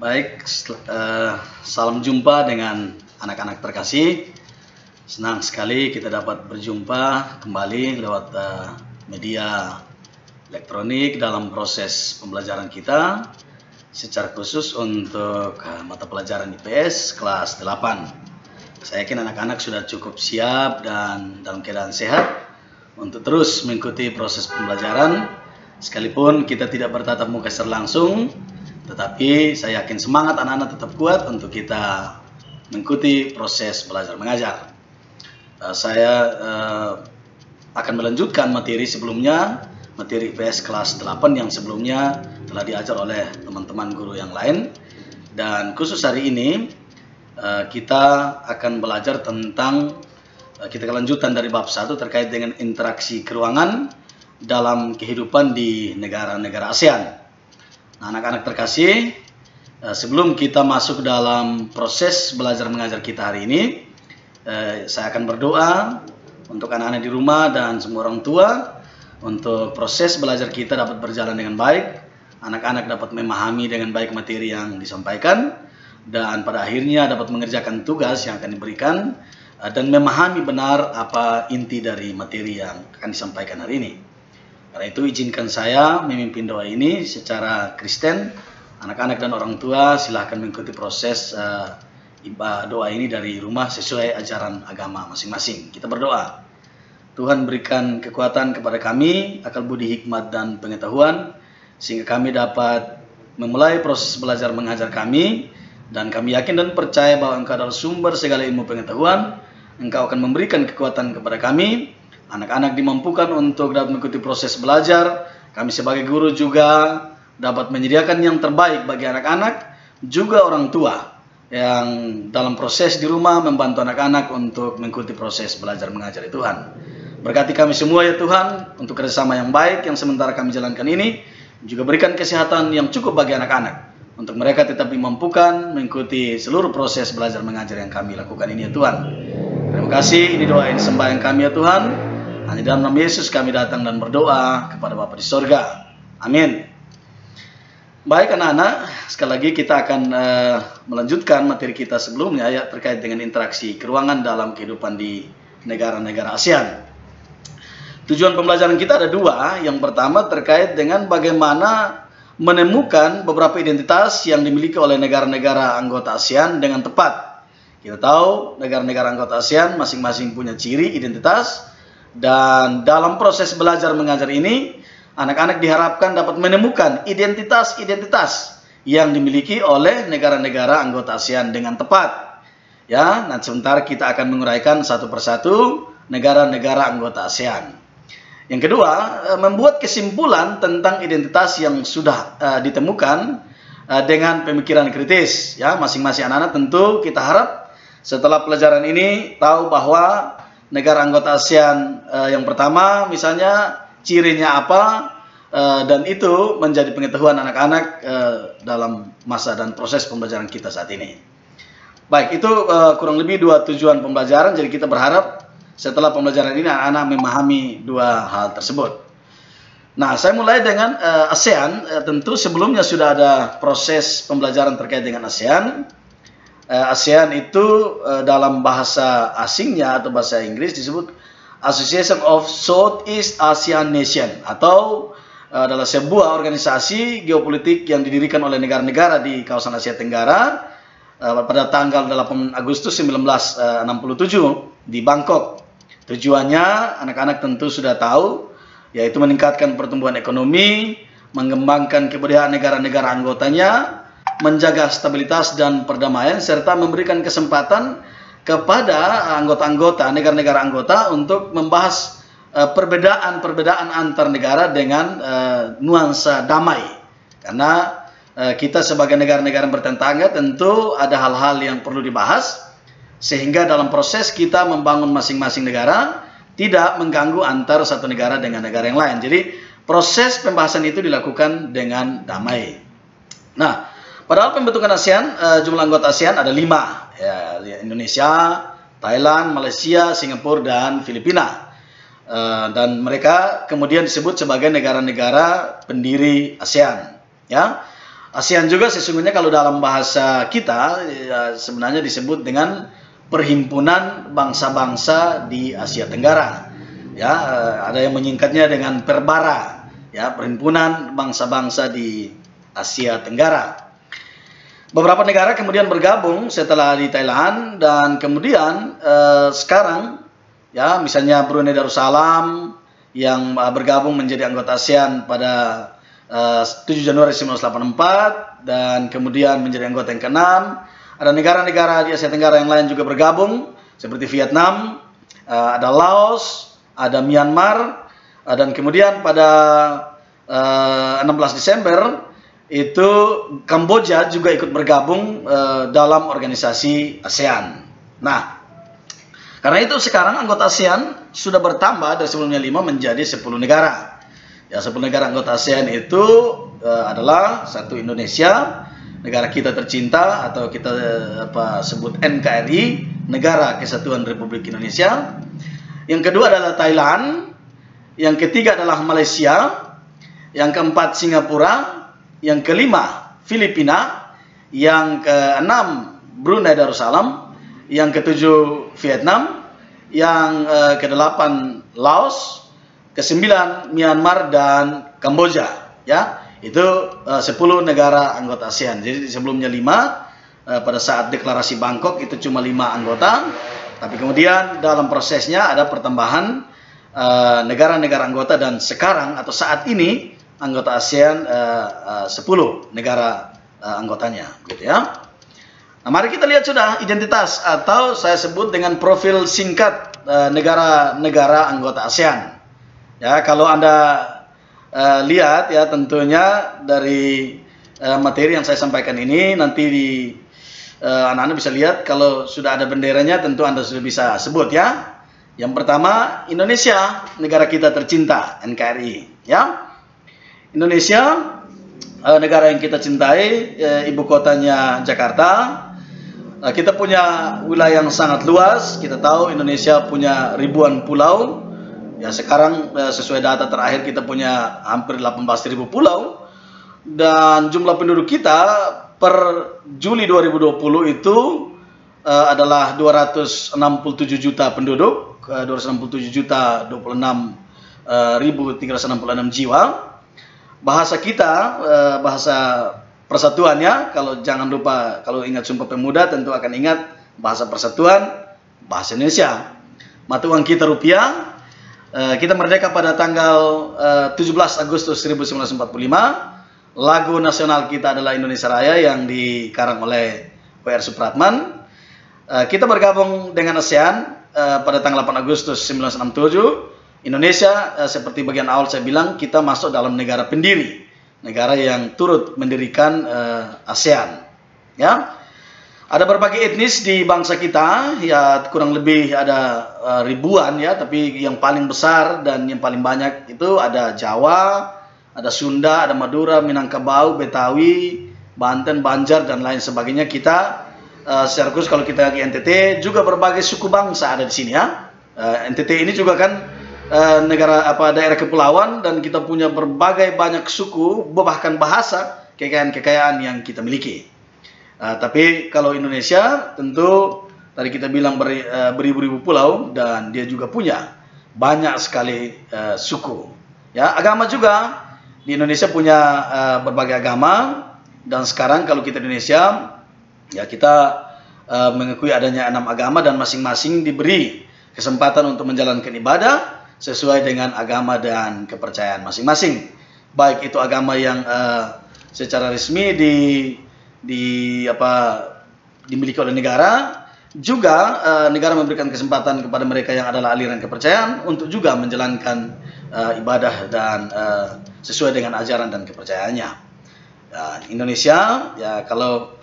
Baik, salam jumpa dengan anak-anak terkasih. Senang sekali kita dapat berjumpa kembali lewat media elektronik dalam proses pembelajaran kita, secara khusus untuk mata pelajaran IPS kelas 8. Saya yakin anak-anak sudah cukup siap dan dalam keadaan sehat untuk terus mengikuti proses pembelajaran, sekalipun kita tidak bertatap muka secara langsung. Tetapi saya yakin semangat anak-anak tetap kuat untuk kita mengikuti proses belajar mengajar. Saya akan melanjutkan materi sebelumnya, materi IPS kelas 8 yang sebelumnya telah diajar oleh teman-teman guru yang lain. Dan khusus hari ini kita akan belajar tentang kelanjutan dari bab 1 terkait dengan interaksi keruangan dalam kehidupan di negara-negara ASEAN. Nah, anak-anak terkasih, sebelum kita masuk dalam proses belajar mengajar kita hari ini, saya akan berdoa untuk anak-anak di rumah dan semua orang tua untuk proses belajar kita dapat berjalan dengan baik, anak-anak dapat memahami dengan baik materi yang disampaikan, dan pada akhirnya dapat mengerjakan tugas yang akan diberikan dan memahami benar apa inti dari materi yang akan disampaikan hari ini. Karena itu izinkan saya memimpin doa ini secara Kristen. Anak-anak dan orang tua silahkan mengikuti proses doa ini dari rumah sesuai ajaran agama masing-masing. Kita berdoa. Tuhan berikan kekuatan kepada kami, akal budi hikmat dan pengetahuan, sehingga kami dapat memulai proses belajar mengajar kami, dan kami yakin dan percaya bahwa Engkau adalah sumber segala ilmu pengetahuan. Engkau akan memberikan kekuatan kepada kami. Anak-anak dimampukan untuk dapat mengikuti proses belajar. Kami sebagai guru juga dapat menyediakan yang terbaik bagi anak-anak, juga orang tua yang dalam proses di rumah membantu anak-anak untuk mengikuti proses belajar mengajar Tuhan. Berkati kami semua ya Tuhan untuk kerjasama yang baik yang sementara kami jalankan ini. Juga berikan kesehatan yang cukup bagi anak-anak untuk mereka tetap dimampukan mengikuti seluruh proses belajar mengajar yang kami lakukan ini ya Tuhan. Terima kasih, ini doa ini sembahyang kami ya Tuhan. Hanya dalam nama Yesus kami datang dan berdoa kepada Bapa di sorga. Amin. Baik anak-anak, sekali lagi kita akan melanjutkan materi kita sebelumnya ya, terkait dengan interaksi keruangan dalam kehidupan di negara-negara ASEAN. Tujuan pembelajaran kita ada dua. Yang pertama terkait dengan bagaimana menemukan beberapa identitas yang dimiliki oleh negara-negara anggota ASEAN dengan tepat. Kita tahu negara-negara anggota ASEAN masing-masing punya ciri identitas. Dan dalam proses belajar mengajar ini, anak-anak diharapkan dapat menemukan identitas-identitas yang dimiliki oleh negara-negara anggota ASEAN dengan tepat. Ya, nah sebentar kita akan menguraikan satu persatu negara-negara anggota ASEAN. Yang kedua, membuat kesimpulan tentang identitas yang sudah ditemukan dengan pemikiran kritis. Ya, masing-masing anak-anak tentu kita harap setelah pelajaran ini tahu bahwa negara anggota ASEAN yang pertama misalnya cirinya apa, dan itu menjadi pengetahuan anak-anak dalam masa dan proses pembelajaran kita saat ini. Baik, itu kurang lebih dua tujuan pembelajaran. Jadi kita berharap setelah pembelajaran ini anak-anak memahami dua hal tersebut. Nah, saya mulai dengan ASEAN. Tentu sebelumnya sudah ada proses pembelajaran terkait dengan ASEAN. ASEAN itu dalam bahasa asingnya atau bahasa Inggris disebut Association of Southeast Asian Nation, atau adalah sebuah organisasi geopolitik yang didirikan oleh negara-negara di kawasan Asia Tenggara pada tanggal 8 Agustus 1967 di Bangkok. Tujuannya anak-anak tentu sudah tahu, yaitu meningkatkan pertumbuhan ekonomi, mengembangkan kebudayaan negara-negara anggotanya, menjaga stabilitas dan perdamaian, serta memberikan kesempatan kepada anggota-anggota, negara-negara anggota untuk membahas perbedaan-perbedaan antar negara dengan nuansa damai. Karena kita sebagai negara-negara bertetangga tentu ada hal-hal yang perlu dibahas, sehingga dalam proses kita membangun masing-masing negara tidak mengganggu antar satu negara dengan negara yang lain. Jadi proses pembahasan itu dilakukan dengan damai. Nah, padahal pembentukan ASEAN, jumlah anggota ASEAN ada 5, ya, Indonesia, Thailand, Malaysia, Singapura, dan Filipina. Dan mereka kemudian disebut sebagai negara-negara pendiri ASEAN. Ya, ASEAN juga sesungguhnya kalau dalam bahasa kita ya, sebenarnya disebut dengan Perhimpunan Bangsa-Bangsa di Asia Tenggara. Ya, ada yang menyingkatnya dengan Perbara, ya, Perhimpunan Bangsa-Bangsa di Asia Tenggara. Beberapa negara kemudian bergabung setelah di Thailand, dan kemudian sekarang ya misalnya Brunei Darussalam yang bergabung menjadi anggota ASEAN pada 7 Januari 1984 dan kemudian menjadi anggota yang ke-6. Ada negara-negara di Asia Tenggara yang lain juga bergabung seperti Vietnam, ada Laos, ada Myanmar, dan kemudian pada 16 Desember itu Kamboja juga ikut bergabung dalam organisasi ASEAN. Nah, karena itu sekarang anggota ASEAN sudah bertambah dari sebelumnya 5 menjadi 10 negara. Ya, 10 negara anggota ASEAN itu adalah satu Indonesia, negara kita tercinta atau kita sebut NKRI, Negara Kesatuan Republik Indonesia. Yang kedua adalah Thailand, yang ketiga adalah Malaysia, yang keempat Singapura, yang kelima Filipina, yang keenam Brunei Darussalam, yang ketujuh Vietnam, yang kedelapan Laos, kesembilan Myanmar dan Kamboja. Ya, itu 10 negara anggota ASEAN. Jadi sebelumnya 5, pada saat deklarasi Bangkok itu cuma 5 anggota, tapi kemudian dalam prosesnya ada pertambahan negara-negara anggota, dan sekarang atau saat ini anggota ASEAN 10 negara anggotanya, gitu ya. Nah, mari kita lihat sudah identitas atau saya sebut dengan profil singkat negara-negara anggota ASEAN. Ya, kalau Anda lihat ya tentunya dari materi yang saya sampaikan ini nanti anak-anak bisa lihat kalau sudah ada benderanya tentu Anda sudah bisa sebut ya. Yang pertama Indonesia, negara kita tercinta NKRI ya. Indonesia negara yang kita cintai, ibu kotanya Jakarta. Kita punya wilayah yang sangat luas. Kita tahu Indonesia punya ribuan pulau. Ya, sekarang sesuai data terakhir kita punya hampir 18.000 pulau. Dan jumlah penduduk kita per Juli 2020 itu adalah 267 juta penduduk, 267.026.366 jiwa. Bahasa kita, bahasa persatuannya, kalau jangan lupa, kalau ingat Sumpah Pemuda tentu akan ingat bahasa persatuan, bahasa Indonesia. Mata uang kita rupiah. Kita merdeka pada tanggal 17 Agustus 1945. Lagu nasional kita adalah Indonesia Raya yang dikarang oleh W.R. Supratman. Kita bergabung dengan ASEAN pada tanggal 8 Agustus 1967. Indonesia seperti bagian awal saya bilang, kita masuk dalam negara pendiri, negara yang turut mendirikan ASEAN. Ya, ada berbagai etnis di bangsa kita, ya kurang lebih ada ribuan ya, tapi yang paling besar dan yang paling banyak itu ada Jawa, ada Sunda, ada Madura, Minangkabau, Betawi, Banten, Banjar dan lain sebagainya. Kita secara khusus kalau kita di NTT juga berbagai suku bangsa ada di sini ya. NTT ini juga kan negara daerah kepulauan, dan kita punya berbagai banyak suku, bahkan bahasa, kekayaan-kekayaan yang kita miliki. Tapi kalau Indonesia tentu tadi kita bilang beribu-ribu pulau, dan dia juga punya banyak sekali suku. Ya, agama juga di Indonesia punya berbagai agama, dan sekarang kalau kita di Indonesia ya kita mengakui adanya 6 agama, dan masing-masing diberi kesempatan untuk menjalankan ibadah sesuai dengan agama dan kepercayaan masing-masing. Baik itu agama yang secara resmi dimiliki oleh negara, juga negara memberikan kesempatan kepada mereka yang adalah aliran kepercayaan untuk juga menjalankan ibadah dan sesuai dengan ajaran dan kepercayaannya. Indonesia ya, kalau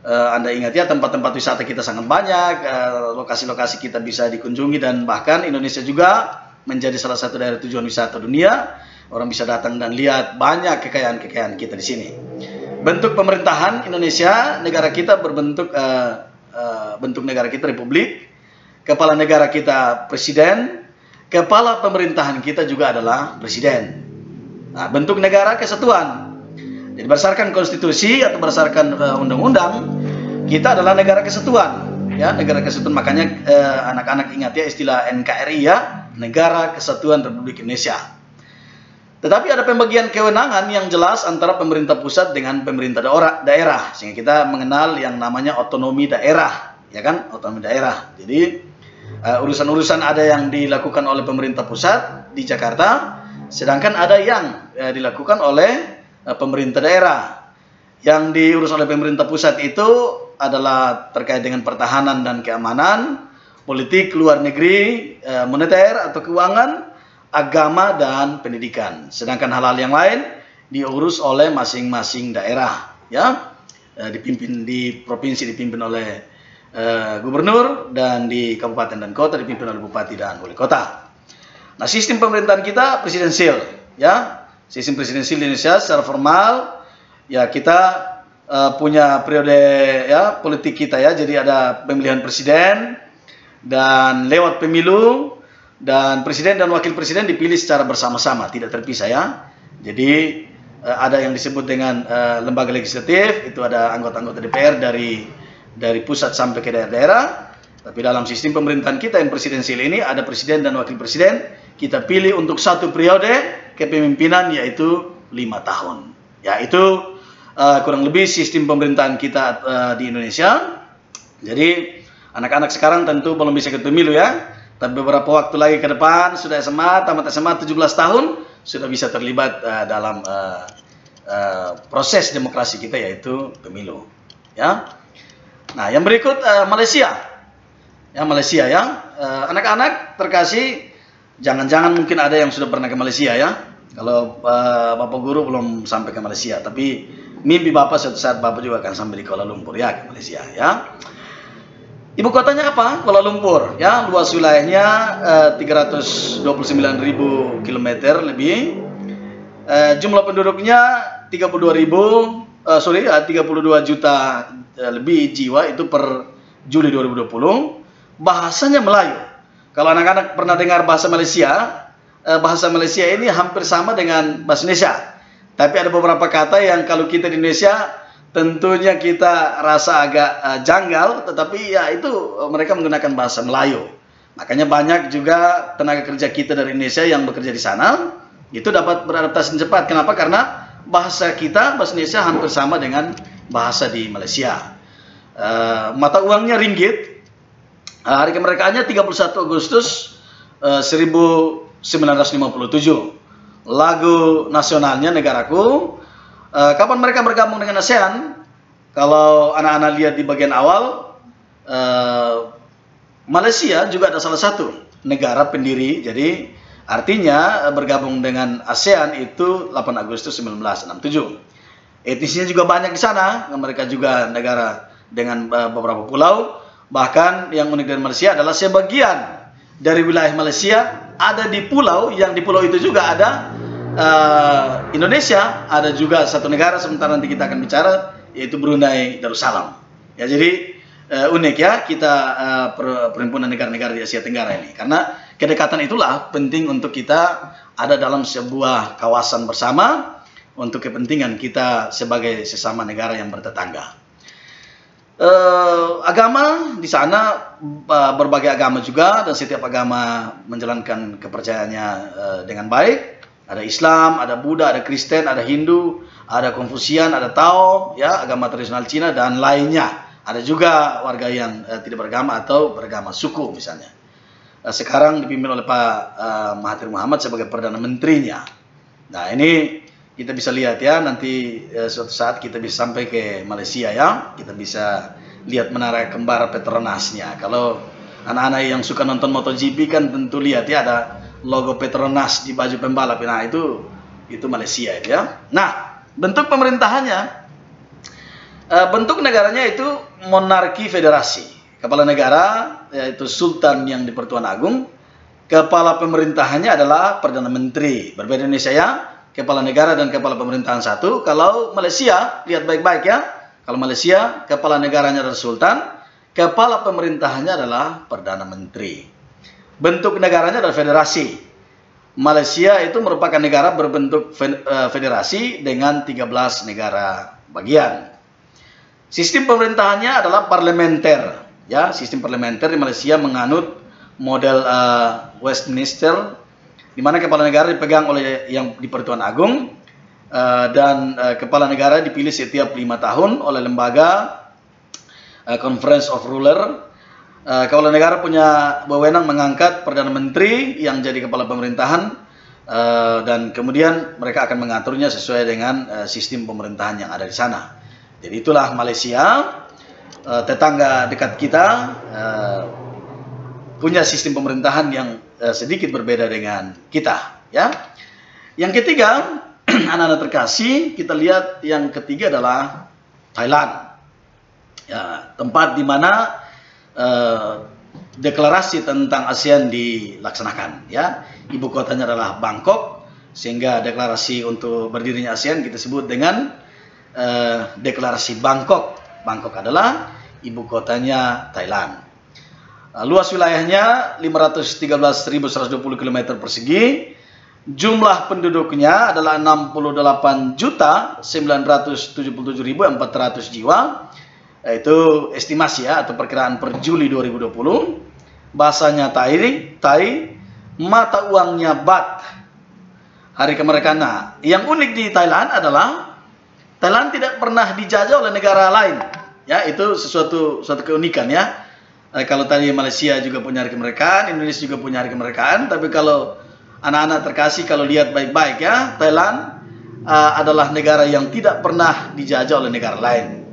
Anda ingat ya, tempat-tempat wisata kita sangat banyak, lokasi-lokasi kita bisa dikunjungi, dan bahkan Indonesia juga menjadi salah satu daerah tujuan wisata dunia. Orang bisa datang dan lihat banyak kekayaan-kekayaan kita di sini. Bentuk pemerintahan Indonesia, negara kita berbentuk bentuk negara kita republik. Kepala negara kita presiden, kepala pemerintahan kita juga adalah presiden. Nah, bentuk negara kesatuan. Jadi berdasarkan konstitusi atau berdasarkan undang-undang, kita adalah negara kesatuan, ya, negara kesatuan. Makanya anak-anak ingat ya istilah NKRI ya, Negara Kesatuan Republik Indonesia. Tetapi ada pembagian kewenangan yang jelas antara pemerintah pusat dengan pemerintah daerah, sehingga kita mengenal yang namanya otonomi daerah, ya kan, otonomi daerah. Jadi urusan-urusan ada yang dilakukan oleh pemerintah pusat di Jakarta, sedangkan ada yang dilakukan oleh pemerintah daerah. Yang diurus oleh pemerintah pusat itu adalah terkait dengan pertahanan dan keamanan, politik luar negeri, moneter atau keuangan, agama dan pendidikan. Sedangkan hal-hal yang lain diurus oleh masing-masing daerah, ya. Dipimpin di provinsi dipimpin oleh gubernur, dan di kabupaten dan kota dipimpin oleh bupati dan wali kota. Nah, sistem pemerintahan kita presidensil, ya. Sistem presidensil di Indonesia secara formal, ya, kita punya periode ya politik kita ya. Jadi ada pemilihan presiden, dan lewat pemilu, dan presiden dan wakil presiden dipilih secara bersama-sama, tidak terpisah ya. Jadi ada yang disebut dengan lembaga legislatif, itu ada anggota-anggota DPR dari pusat sampai ke daerah-daerah. Tapi dalam sistem pemerintahan kita yang presidensial ini ada presiden dan wakil presiden, kita pilih untuk satu periode kepemimpinan, yaitu 5 tahun. Ya, itu kurang lebih sistem pemerintahan kita di Indonesia. Jadi anak-anak sekarang tentu belum bisa ikut pemilu ya, tapi beberapa waktu lagi ke depan sudah SMA, tamat SMA 17 tahun sudah bisa terlibat dalam proses demokrasi kita, yaitu pemilu. Ya. Nah, yang berikut Malaysia. Ya, Malaysia ya. Anak-anak terkasih, jangan-jangan mungkin ada yang sudah pernah ke Malaysia ya. Kalau Bapak Guru belum sampai ke Malaysia, tapi mimpi Bapak suatu saat Bapak juga akan sampai di Kuala Lumpur ya, ke Malaysia ya. Ibu kotanya apa? Kuala Lumpur ya. Luas wilayahnya 329.000 km lebih. Jumlah penduduknya 32 juta lebih jiwa itu per Juli 2020. Bahasanya Melayu. Kalau anak-anak pernah dengar bahasa Malaysia ini hampir sama dengan bahasa Indonesia. Tapi ada beberapa kata yang kalau kita di Indonesia tentunya kita rasa agak janggal, tetapi ya itu mereka menggunakan bahasa Melayu. Makanya banyak juga tenaga kerja kita dari Indonesia yang bekerja di sana itu dapat beradaptasi cepat. Kenapa? Karena bahasa kita, bahasa Indonesia hampir sama dengan bahasa di Malaysia. Mata uangnya ringgit. Hari kemerdekaannya 31 Agustus 1957. Lagu nasionalnya Negaraku. Kapan mereka bergabung dengan ASEAN? Kalau anak-anak lihat di bagian awal, Malaysia juga ada salah satu negara pendiri. Jadi artinya bergabung dengan ASEAN itu 8 Agustus 1967. Etnisnya juga banyak di sana. Mereka juga negara dengan beberapa pulau. Bahkan yang unik dari Malaysia adalah sebagian dari wilayah Malaysia ada di pulau, yang di pulau itu juga ada Indonesia, ada juga satu negara sementara nanti kita akan bicara, yaitu Brunei Darussalam. Ya, jadi unik ya kita perhimpunan negara-negara di Asia Tenggara ini, karena kedekatan itulah penting untuk kita ada dalam sebuah kawasan bersama untuk kepentingan kita sebagai sesama negara yang bertetangga. Agama di sana berbagai agama juga, dan setiap agama menjalankan kepercayaannya dengan baik. Ada Islam, ada Buddha, ada Kristen, ada Hindu, ada Konfusian, ada Tao, ya, agama tradisional Cina dan lainnya. Ada juga warga yang tidak beragama atau beragama suku misalnya. Sekarang dipimpin oleh Pak Mahathir Mohamad sebagai Perdana Menterinya. Nah, ini kita bisa lihat ya, nanti suatu saat kita bisa sampai ke Malaysia ya, kita bisa lihat menara kembar Petronasnya. Kalau anak-anak yang suka nonton MotoGP kan tentu lihat ya, ada logo Petronas di baju pembalap. Nah, itu Malaysia itu ya. Nah, bentuk pemerintahannya, bentuk negaranya itu monarki federasi. Kepala negara yaitu Sultan yang di Pertuan Agung. Kepala pemerintahannya adalah Perdana Menteri. Berbeda Indonesia ya. Kepala negara dan kepala pemerintahan satu. Kalau Malaysia, lihat baik-baik ya. Kalau Malaysia, kepala negaranya adalah Sultan, kepala pemerintahannya adalah Perdana Menteri. Bentuk negaranya adalah federasi. Malaysia itu merupakan negara berbentuk federasi dengan 13 negara bagian. Sistem pemerintahannya adalah parlementer. Ya, sistem parlementer di Malaysia menganut model Westminster, di mana kepala negara dipegang oleh yang di Pertuan Agung, dan kepala negara dipilih setiap 5 tahun oleh lembaga Conference of Ruler. Kepala negara punya wewenang mengangkat Perdana Menteri yang jadi kepala pemerintahan, dan kemudian mereka akan mengaturnya sesuai dengan sistem pemerintahan yang ada di sana. Jadi itulah Malaysia, tetangga dekat kita, punya sistem pemerintahan yang sedikit berbeda dengan kita. Ya. Yang ketiga, anak-anak terkasih, kita lihat yang ketiga adalah Thailand. Ya, tempat di mana deklarasi tentang ASEAN dilaksanakan. Ya, ibu kotanya adalah Bangkok, sehingga deklarasi untuk berdirinya ASEAN kita sebut dengan deklarasi Bangkok. Bangkok adalah ibu kotanya Thailand. Luas wilayahnya 513.120 km persegi. Jumlah penduduknya adalah 68.977.400 jiwa. Itu estimasi ya, atau perkiraan per Juli 2020. Bahasanya Thai, mata uangnya Baht. Hari kemerdekaan. Nah, yang unik di Thailand adalah Thailand tidak pernah dijajah oleh negara lain. Ya, itu suatu keunikan ya. Kalau tadi Malaysia juga punya hari kemerdekaan, Indonesia juga punya hari kemerdekaan, tapi kalau anak-anak terkasih kalau lihat baik-baik ya, Thailand adalah negara yang tidak pernah dijajah oleh negara lain.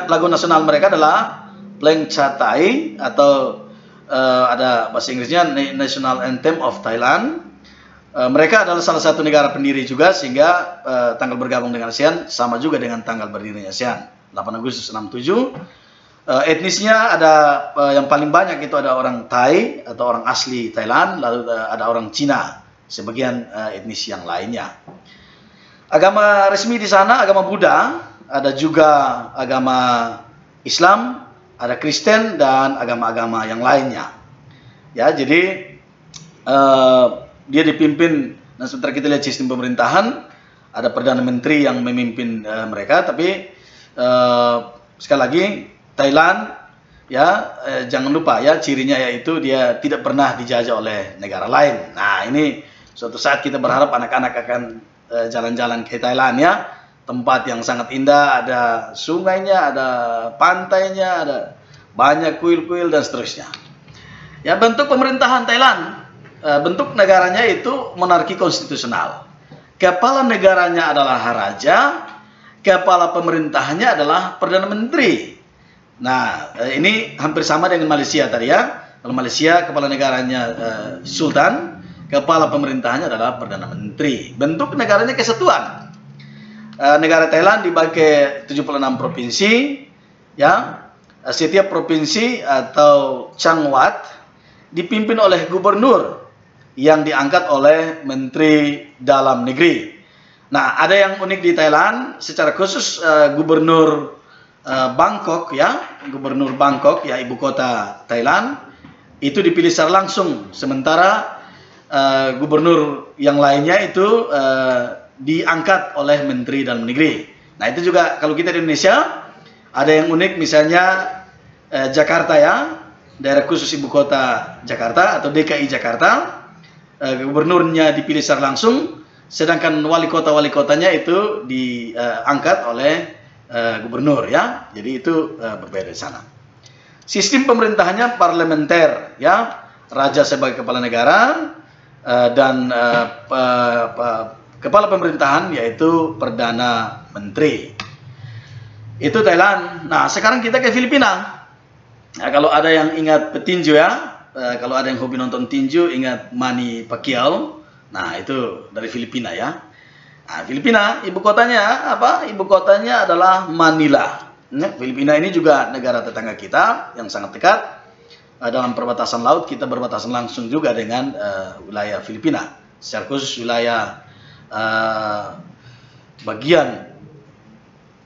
Lagu nasional mereka adalah Pleng Chatai, atau ada bahasa Inggrisnya National Anthem of Thailand. Mereka adalah salah satu negara pendiri juga, sehingga tanggal bergabung dengan ASEAN sama juga dengan tanggal berdirinya ASEAN, 8 Agustus 67. Etnisnya ada yang paling banyak itu ada orang Thai atau orang asli Thailand, lalu ada orang Cina, sebagian etnis yang lainnya. Agama resmi di sana agama Buddha, ada juga agama Islam, ada Kristen, dan agama-agama yang lainnya. Ya, jadi dia dipimpin, dan sebentar kita lihat sistem pemerintahan, ada Perdana Menteri yang memimpin mereka, tapi sekali lagi Thailand ya, jangan lupa ya, cirinya yaitu dia tidak pernah dijajah oleh negara lain. Nah, ini suatu saat kita berharap anak-anak akan jalan-jalan ke Thailand ya. Tempat yang sangat indah, ada sungainya, ada pantainya, ada banyak kuil-kuil dan seterusnya. Ya, bentuk pemerintahan Thailand, bentuk negaranya itu monarki konstitusional. Kepala negaranya adalah raja, kepala pemerintahannya adalah Perdana Menteri. Nah, ini hampir sama dengan Malaysia tadi ya. Kalau Malaysia kepala negaranya Sultan, kepala pemerintahannya adalah Perdana Menteri. Bentuk negaranya kesatuan. Negara Thailand dibagi 76 provinsi, ya. Setiap provinsi atau Changwat dipimpin oleh gubernur yang diangkat oleh Menteri Dalam Negeri. Nah, ada yang unik di Thailand, secara khusus gubernur Bangkok ya, gubernur Bangkok ya, ibu kota Thailand, itu dipilih secara langsung, sementara gubernur yang lainnya itu diangkat oleh Menteri Dalam Negeri. Nah, itu juga kalau kita di Indonesia ada yang unik, misalnya Jakarta ya, daerah khusus ibu kota Jakarta atau DKI Jakarta, gubernurnya dipilih secara langsung, sedangkan wali kotanya itu diangkat oleh gubernur ya. Jadi itu berbeda di sana. Sistem pemerintahannya parlementer ya, raja sebagai kepala negara, dan kepala pemerintahan yaitu Perdana Menteri. Itu Thailand. Nah, sekarang kita ke Filipina. Nah, kalau ada yang ingat petinju ya, kalau ada yang hobi nonton tinju, ingat Manny Pacquiao. Nah, itu dari Filipina ya. Nah, Filipina, ibu kotanya apa? Ibu kotanya adalah Manila. Nah, Filipina ini juga negara tetangga kita yang sangat dekat. Dalam perbatasan laut, kita berbatasan langsung juga dengan wilayah Filipina. Secara khusus wilayah bagian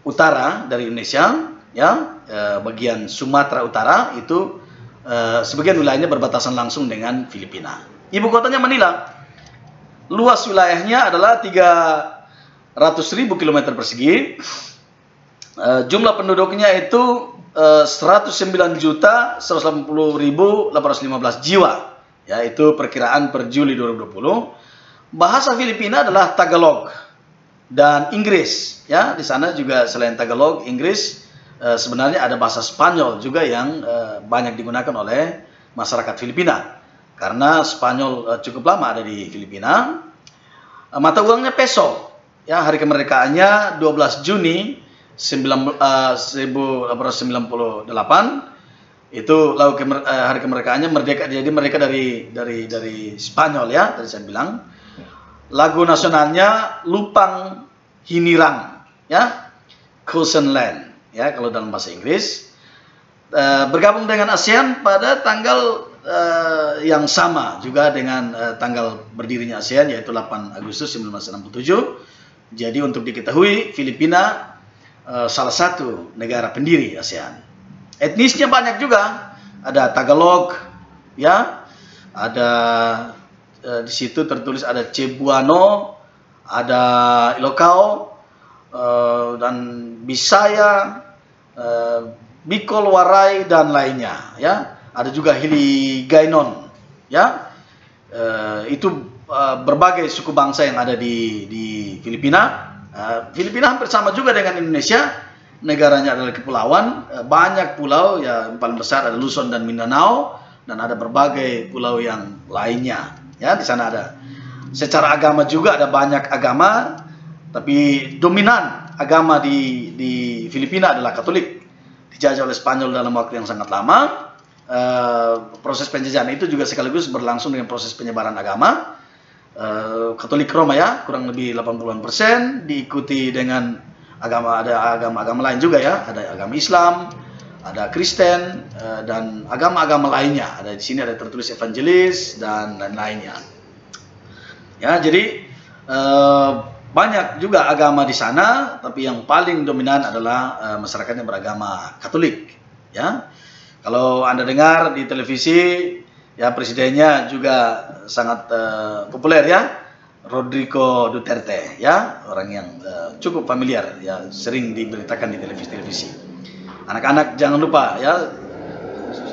utara dari Indonesia ya, bagian Sumatera Utara itu sebagian wilayahnya berbatasan langsung dengan Filipina. Ibu kotanya Manila. luas wilayahnya adalah 300.000 km persegi. Jumlah penduduknya itu 109.180.815 jiwa. Ya, itu perkiraan per Juli 2020. Bahasa Filipina adalah Tagalog dan Inggris. Ya, di sana juga selain Tagalog, Inggris, sebenarnya ada bahasa Spanyol juga yang banyak digunakan oleh masyarakat Filipina. Karena Spanyol cukup lama ada di Filipina. Mata uangnya peso. Ya, hari kemerdekaannya 12 Juni 1898. Itu hari kemerdekaannya merdeka. Jadi mereka dari Spanyol, ya, tadi saya bilang. Lagu nasionalnya Lupang Hinirang, ya, Coastal Land, ya, kalau dalam bahasa Inggris. Bergabung dengan ASEAN pada tanggal yang sama juga dengan tanggal berdirinya ASEAN, yaitu 8 Agustus 1967. Jadi untuk diketahui, Filipina salah satu negara pendiri ASEAN. Etnisnya banyak juga, ada Tagalog, ya, ada di situ tertulis ada Cebuano, ada Ilocao, dan Bisaya, Bicol, Waray, dan lainnya, ya. Ada juga Hiligaynon, ya. Itu berbagai suku bangsa yang ada di Filipina. Filipina hampir sama juga dengan Indonesia. Negaranya adalah kepulauan, banyak pulau, ya, yang paling besar ada Luzon dan Mindanao, dan ada berbagai pulau yang lainnya. Ya, di sana ada. Secara agama juga ada banyak agama, tapi dominan agama di Filipina adalah Katolik. Dijajah oleh Spanyol dalam waktu yang sangat lama. Proses penjajahan itu juga sekaligus berlangsung dengan proses penyebaran agama. Katolik Roma, ya, kurang lebih 80%, diikuti dengan ada agama-agama lain juga, ya. Ada agama Islam, ada Kristen, dan agama-agama lainnya. Ada di sini ada tertulis evangelis dan lainnya. Ya, jadi banyak juga agama di sana, tapi yang paling dominan adalah masyarakat yang beragama Katolik, ya. Kalau Anda dengar di televisi, ya, presidennya juga sangat populer, ya, Rodrigo Duterte, ya, orang yang cukup familiar, ya, sering diberitakan di televisi. Anak-anak jangan lupa, ya,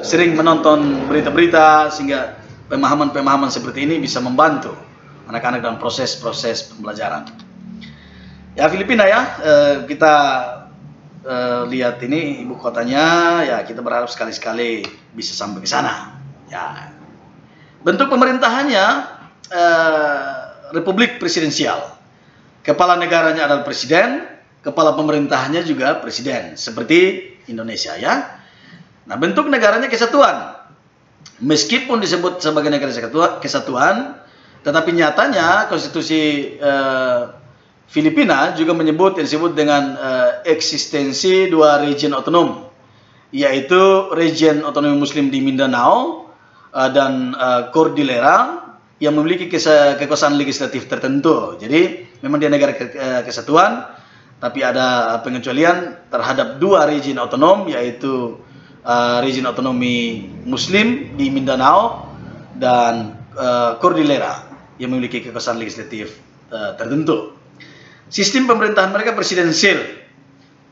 sering menonton berita-berita sehingga pemahaman-pemahaman seperti ini bisa membantu anak-anak dalam proses-proses pembelajaran. Ya, Filipina, ya, kita lihat ini ibu kotanya, ya, kita berharap sekali-sekali bisa sampai ke sana. Ya, bentuk pemerintahannya republik presidensial. Kepala negaranya adalah presiden, kepala pemerintahannya juga presiden, seperti Indonesia, ya. Nah, bentuk negaranya kesatuan. Meskipun disebut sebagai negara kesatuan, tetapi nyatanya konstitusi Filipina juga menyebut yang disebut dengan eksistensi dua region otonom, yaitu region otonomi Muslim di Mindanao dan Cordillera yang memiliki kekuasaan legislatif tertentu. Jadi memang dia negara kesatuan, tapi ada pengecualian terhadap dua region otonom, yaitu region otonomi Muslim di Mindanao dan Cordillera yang memiliki kekuasaan legislatif tertentu. Sistem pemerintahan mereka presidensial.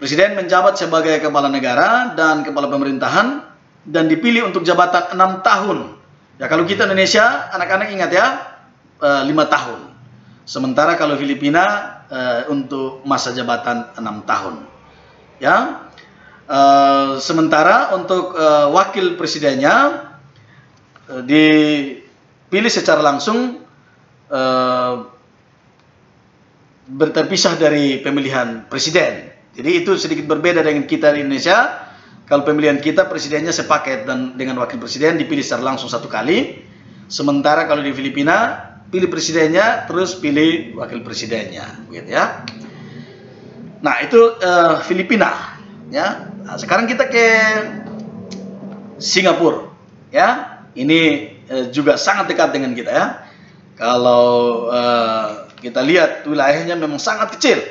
Presiden menjabat sebagai kepala negara dan kepala pemerintahan dan dipilih untuk jabatan 6 tahun. Ya, kalau kita Indonesia, anak-anak ingat, ya, 5 tahun. Sementara kalau Filipina untuk masa jabatan 6 tahun. Ya. Sementara untuk wakil presidennya dipilih secara langsung, terpisah dari pemilihan presiden. Jadi itu sedikit berbeda dengan kita di Indonesia. Kalau pemilihan kita, presidennya sepaket dan dengan wakil presiden dipilih secara langsung 1 kali. Sementara kalau di Filipina, pilih presidennya terus pilih wakil presidennya, gitu, ya. Nah, itu Filipina, ya. Nah, sekarang kita ke Singapura, ya. Ini juga sangat dekat dengan kita, ya. Kalau kita lihat wilayahnya memang sangat kecil.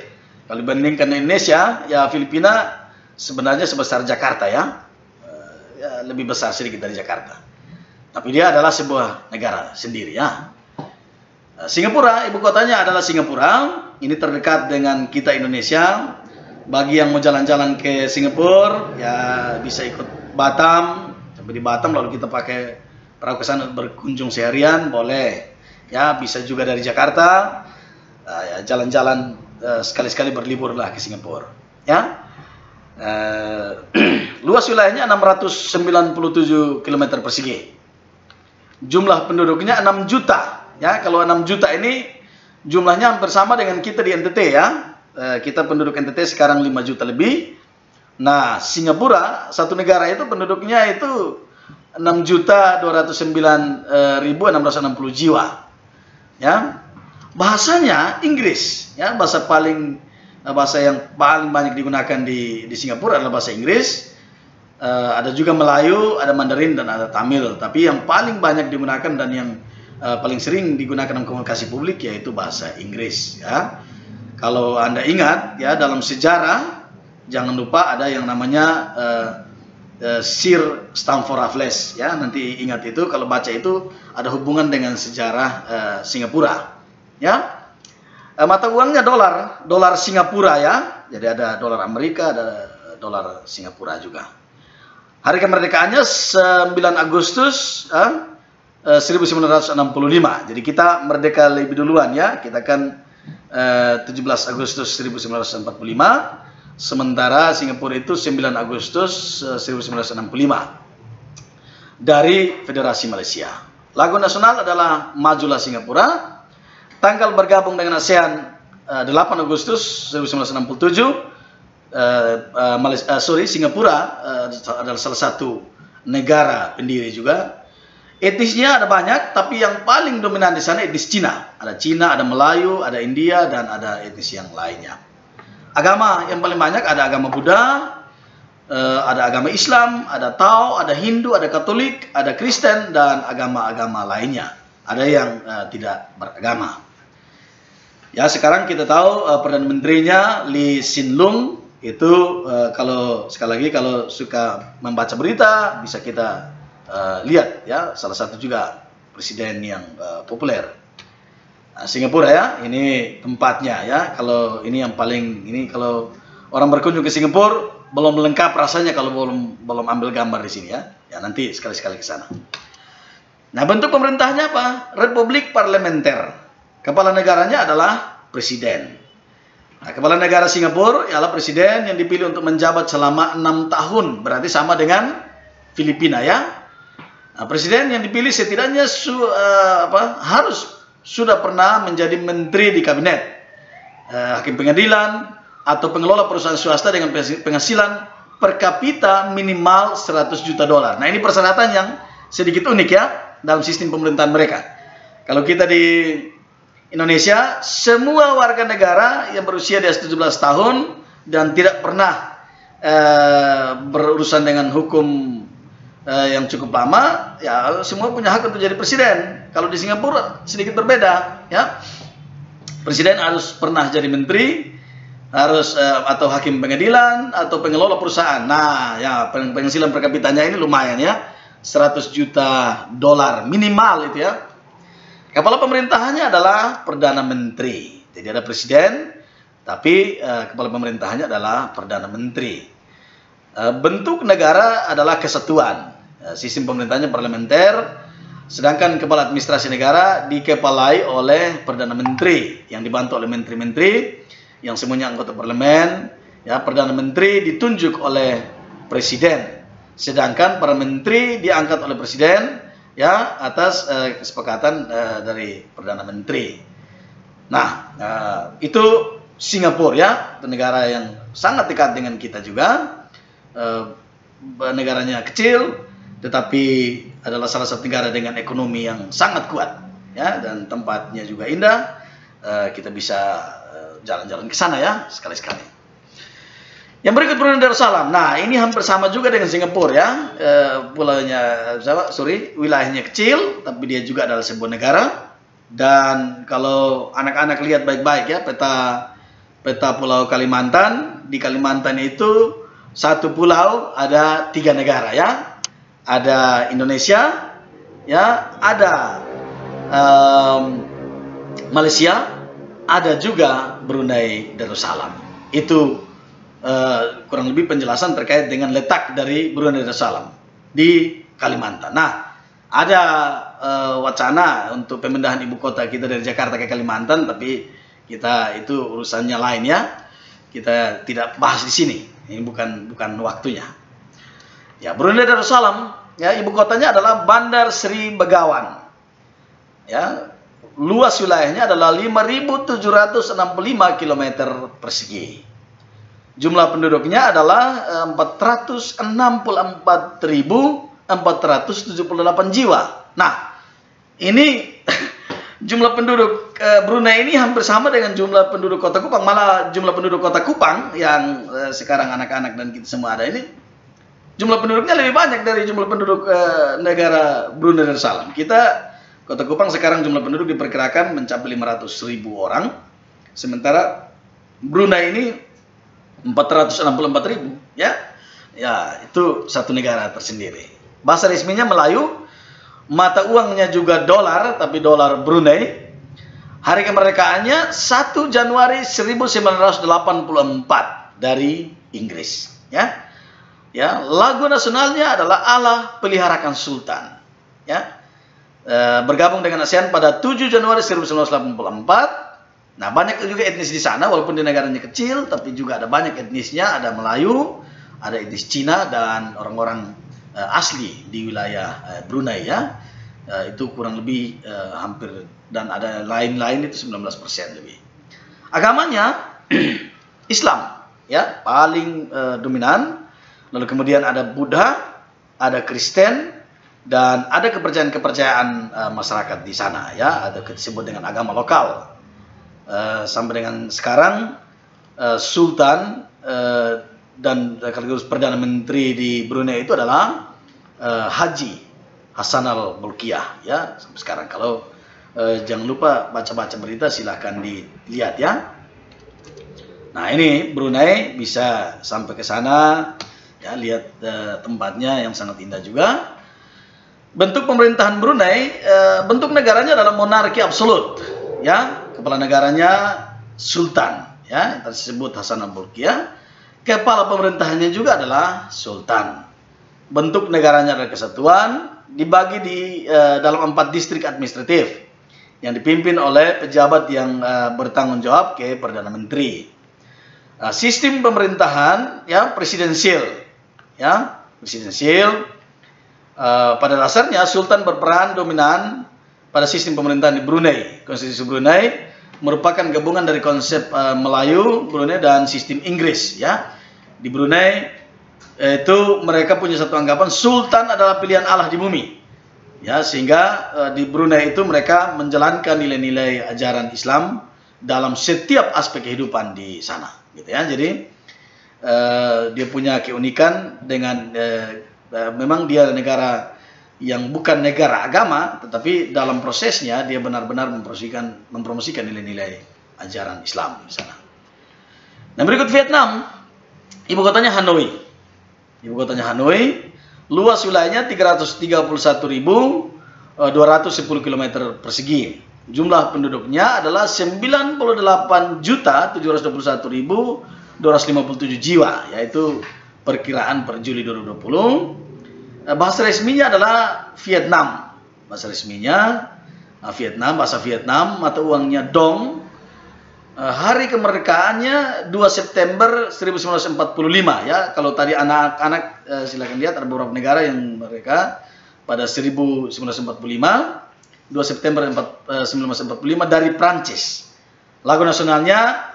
Kalau dibandingkan Indonesia, ya, Filipina sebenarnya sebesar Jakarta, ya. Ya, lebih besar sedikit dari Jakarta. Tapi dia adalah sebuah negara sendiri, ya. Singapura, ibu kotanya adalah Singapura. Ini terdekat dengan kita Indonesia. Bagi yang mau jalan-jalan ke Singapura, ya bisa ikut Batam. Sampai di Batam lalu kita pakai perahu ke sana berkunjung seharian, boleh. Ya, bisa juga dari Jakarta. Ya, jalan-jalan sekali-sekali berlibur lah ke Singapura. Ya. Luas wilayahnya 697 km persegi. Jumlah penduduknya 6 juta. Ya, kalau 6 juta ini jumlahnya hampir sama dengan kita di NTT ya. Kita penduduk NTT sekarang 5 juta lebih. Nah, Singapura satu negara itu penduduknya itu 6.209.660 jiwa. Ya. Bahasanya Inggris, ya, bahasa yang paling banyak digunakan di Singapura adalah bahasa Inggris. Ada juga Melayu, ada Mandarin dan ada Tamil. Tapi yang paling banyak digunakan dan yang paling sering digunakan dalam komunikasi publik yaitu bahasa Inggris. Ya. Kalau Anda ingat, ya, dalam sejarah jangan lupa ada yang namanya Sir Stamford Raffles. Ya, nanti ingat itu, kalau baca itu ada hubungan dengan sejarah Singapura. Ya, mata uangnya dolar Singapura ya. Jadi ada dolar Amerika, ada dolar Singapura juga. Hari kemerdekaannya 9 Agustus 1965. Jadi kita merdeka lebih duluan ya. Kita kan 17 Agustus 1945. Sementara Singapura itu 9 Agustus 1965 dari Federasi Malaysia. Lagu nasional adalah Majulah Singapura. Tanggal bergabung dengan ASEAN 8 Agustus 1967. Singapura adalah salah satu negara pendiri juga. Etnisnya ada banyak, tapi yang paling dominan di sana etnis Cina. Ada Cina, ada Melayu, ada India, dan ada etnis yang lainnya. Agama yang paling banyak ada agama Buddha, ada agama Islam, ada Tao, ada Hindu, ada Katolik, ada Kristen, dan agama-agama lainnya. Ada yang tidak beragama. Ya, sekarang kita tahu Perdana Menterinya Lee Hsien Loong itu kalau sekali lagi kalau suka membaca berita bisa kita lihat ya, salah satu juga presiden yang populer. Nah, Singapura ya, ini tempatnya ya. Kalau ini yang paling ini kalau orang berkunjung ke Singapura belum lengkap rasanya kalau belum ambil gambar di sini ya. Ya nanti sekali-sekali ke sana. Nah, bentuk pemerintahnya apa? Republik parlementer. Kepala negaranya adalah presiden. Nah, kepala negara Singapura ialah presiden yang dipilih untuk menjabat selama 6 tahun. Berarti sama dengan Filipina ya. Nah, presiden yang dipilih setidaknya harus sudah pernah menjadi menteri di kabinet, hakim pengadilan, atau pengelola perusahaan swasta dengan penghasilan per kapita minimal 100 juta dolar. Nah, ini persyaratan yang sedikit unik ya dalam sistem pemerintahan mereka. Kalau kita di Indonesia, semua warga negara yang berusia di atas 17 tahun dan tidak pernah berurusan dengan hukum yang cukup lama, ya semua punya hak untuk jadi presiden. Kalau di Singapura sedikit berbeda, ya. Presiden harus pernah jadi menteri, harus atau hakim pengadilan atau pengelola perusahaan. Nah, ya penghasilan per kapitanya ini lumayan ya, 100 juta dolar minimal itu ya. Kepala pemerintahannya adalah Perdana Menteri. Jadi ada presiden, tapi kepala pemerintahannya adalah Perdana Menteri. Bentuk negara adalah kesatuan. Sistem pemerintahnya parlementer, sedangkan kepala administrasi negara dikepalai oleh Perdana Menteri yang dibantu oleh menteri-menteri yang semuanya anggota parlemen. Ya, Perdana Menteri ditunjuk oleh presiden, sedangkan para menteri diangkat oleh presiden ya atas kesepakatan dari Perdana Menteri. Nah, itu Singapura ya, itu negara yang sangat dekat dengan kita juga. Negaranya kecil, tetapi adalah salah satu negara dengan ekonomi yang sangat kuat, ya, dan tempatnya juga indah. Kita bisa jalan-jalan ke sana ya sekali-sekali. Yang berikut Brunei Darussalam. Nah, ini hampir sama juga dengan Singapura ya. Wilayahnya kecil, tapi dia juga adalah sebuah negara. Dan kalau anak-anak lihat baik-baik ya peta Pulau Kalimantan, di Kalimantan itu satu pulau ada 3 negara ya. Ada Indonesia, ya, ada Malaysia, ada juga Brunei Darussalam. Itu kurang lebih penjelasan terkait dengan letak dari Brunei Darussalam di Kalimantan. Nah, ada wacana untuk pemindahan ibu kota kita dari Jakarta ke Kalimantan, tapi kita itu urusannya lain ya. Kita tidak bahas di sini. Ini bukan waktunya. Ya, Brunei Darussalam, ya, ibu kotanya adalah Bandar Sri Begawan. Ya, luas wilayahnya adalah 5.765 km persegi. Jumlah penduduknya adalah 464.478 jiwa. Nah, ini jumlah penduduk Brunei ini hampir sama dengan jumlah penduduk Kota Kupang. Malah jumlah penduduk Kota Kupang yang sekarang anak-anak dan kita semua ada ini, jumlah penduduknya lebih banyak dari jumlah penduduk negara Brunei Darussalam. Kota Kupang sekarang jumlah penduduk diperkirakan mencapai 500.000 orang. Sementara Brunei ini 464.000, ya. Ya, itu satu negara tersendiri. Bahasa resminya Melayu, mata uangnya juga dolar, tapi dolar Brunei. Hari kemerdekaannya 1 Januari 1984 dari Inggris, ya. Ya, lagu nasionalnya adalah Allah Peliharakan Sultan, ya. Bergabung dengan ASEAN pada 7 Januari 1984. Nah, banyak juga etnis di sana, walaupun di negaranya kecil, tapi juga ada banyak etnisnya, ada Melayu, ada etnis Cina, dan orang-orang asli di wilayah Brunei, ya. Itu kurang lebih hampir, dan ada lain-lain itu 19% lebih. Agamanya Islam, ya, paling dominan. Lalu kemudian ada Buddha, ada Kristen, dan ada kepercayaan-kepercayaan masyarakat di sana, ya, ada disebut dengan agama lokal. Sampai dengan sekarang Sultan dan sekaligus Perdana Menteri di Brunei itu adalah Haji Hassanal Bolkiah, ya, sampai sekarang. Kalau jangan lupa baca-baca berita, silahkan dilihat, ya. Nah, ini Brunei, bisa sampai ke sana, ya, lihat tempatnya yang sangat indah juga. Bentuk pemerintahan Brunei, bentuk negaranya adalah monarki absolut, ya. Kepala negaranya Sultan, ya, tersebut Hassanal Bolkiah. Kepala pemerintahannya juga adalah Sultan. Bentuk negaranya adalah kesatuan, dibagi di dalam 4 distrik administratif yang dipimpin oleh pejabat yang bertanggung jawab ke Perdana Menteri. Sistem pemerintahan, ya, presidensial, ya, presidensial. Pada dasarnya Sultan berperan dominan pada sistem pemerintahan di Brunei. Konstitusi Brunei merupakan gabungan dari konsep Melayu Brunei dan sistem Inggris, ya. Di Brunei itu mereka punya satu anggapan Sultan adalah pilihan Allah di bumi, ya, sehingga di Brunei itu mereka menjalankan nilai-nilai ajaran Islam dalam setiap aspek kehidupan di sana, gitu, ya. Jadi dia punya keunikan dengan memang dia negara yang bukan negara agama, tetapi dalam prosesnya dia benar-benar mempromosikan nilai-nilai ajaran Islam di sana. Nah, berikut Vietnam, ibu kotanya Hanoi. Ibu kotanya Hanoi, luas wilayahnya 331.210 km persegi. Jumlah penduduknya adalah 98.721.257 jiwa, yaitu perkiraan per Juli 2020. Bahasa resminya adalah Vietnam. Bahasa resminya Vietnam, bahasa Vietnam, mata uangnya dong. Hari kemerdekaannya 2 September 1945, ya. Kalau tadi anak-anak silakan lihat ada beberapa negara yang mereka pada 1945, 2 September 1945 dari Prancis. Lagu nasionalnya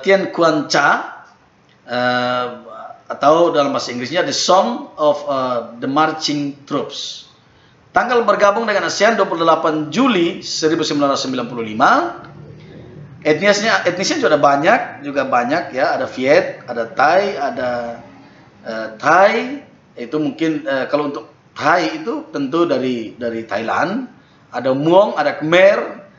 Tien Quan Cha, atau dalam bahasa Inggrisnya The Song of the Marching Troops. Tanggal bergabung dengan ASEAN 28 Juli 1995. Etnisnya juga banyak, ya. Ada Viet, ada Thai, ada Thai. Itu mungkin kalau untuk Thai itu tentu dari Thailand. Ada Muong, ada Khmer,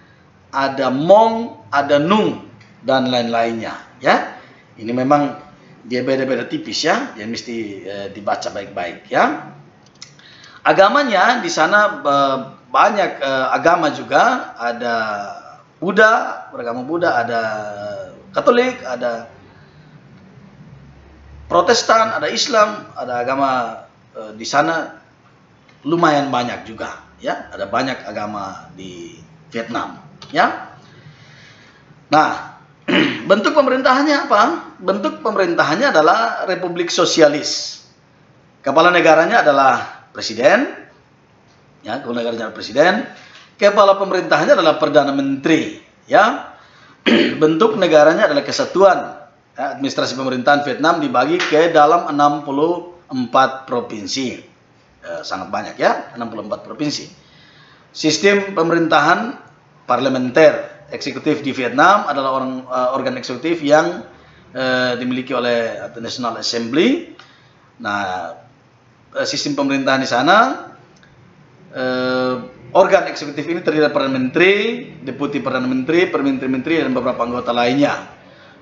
ada Mong, ada Nung, dan lain-lainnya, ya. Ini memang dia beda-beda tipis, ya, yang mesti dibaca baik-baik, ya. Agamanya di sana banyak agama juga, ada Buddha, beragama Buddha, ada Katolik, ada Protestan, ada Islam, ada agama di sana lumayan banyak juga, ya. Ada banyak agama di Vietnam, ya. Nah, bentuk pemerintahannya apa? Bentuk pemerintahannya adalah Republik Sosialis. Kepala negaranya adalah presiden, ya. Kepala negaranya adalah presiden. Kepala pemerintahannya adalah perdana menteri, ya. Bentuk negaranya adalah kesatuan. Administrasi pemerintahan Vietnam dibagi ke dalam 64 provinsi. Sangat banyak, ya, 64 provinsi. Sistem pemerintahan parlementer eksekutif di Vietnam adalah organ eksekutif yang dimiliki oleh National Assembly. Nah, sistem pemerintahan di sana, organ eksekutif ini terdiri dari Perdana Menteri, Deputi Perdana Menteri, Menteri-menteri, dan beberapa anggota lainnya.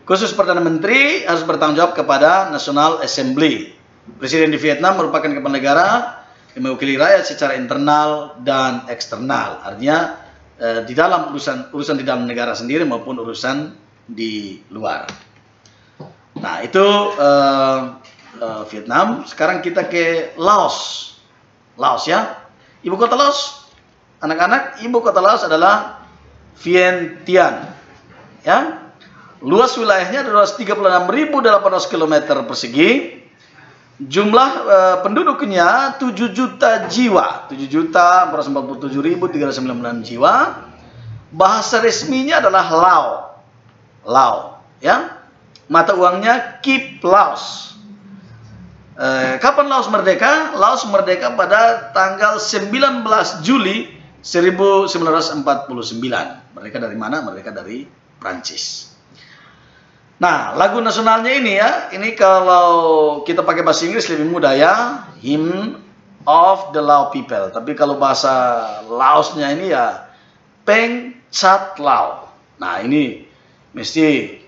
Khusus Perdana Menteri harus bertanggung jawab kepada National Assembly. Presiden di Vietnam merupakan kepala negara yang mewakili rakyat secara internal dan eksternal. Artinya di dalam urusan di dalam negara sendiri maupun urusan di luar. Nah, itu Vietnam. Sekarang kita ke Laos. Laos, ya. Ibu kota Laos, anak-anak, ibu kota Laos adalah Vientiane, ya. Luas wilayahnya adalah 36.800 km persegi. Jumlah penduduknya 7 juta jiwa, 7.447.399 jiwa. Bahasa resminya adalah Lao. Lao, ya. Mata uangnya Kip Laos. Kapan Laos merdeka? Laos merdeka pada tanggal 19 Juli 1949. Merdeka dari mana? Merdeka dari Prancis. Nah, lagu nasionalnya ini, ya, ini kalau kita pakai bahasa Inggris lebih mudah, ya, Hymn of the Lao People. Tapi kalau bahasa Laosnya ini, ya, Peng Chat Lao. Nah, ini mesti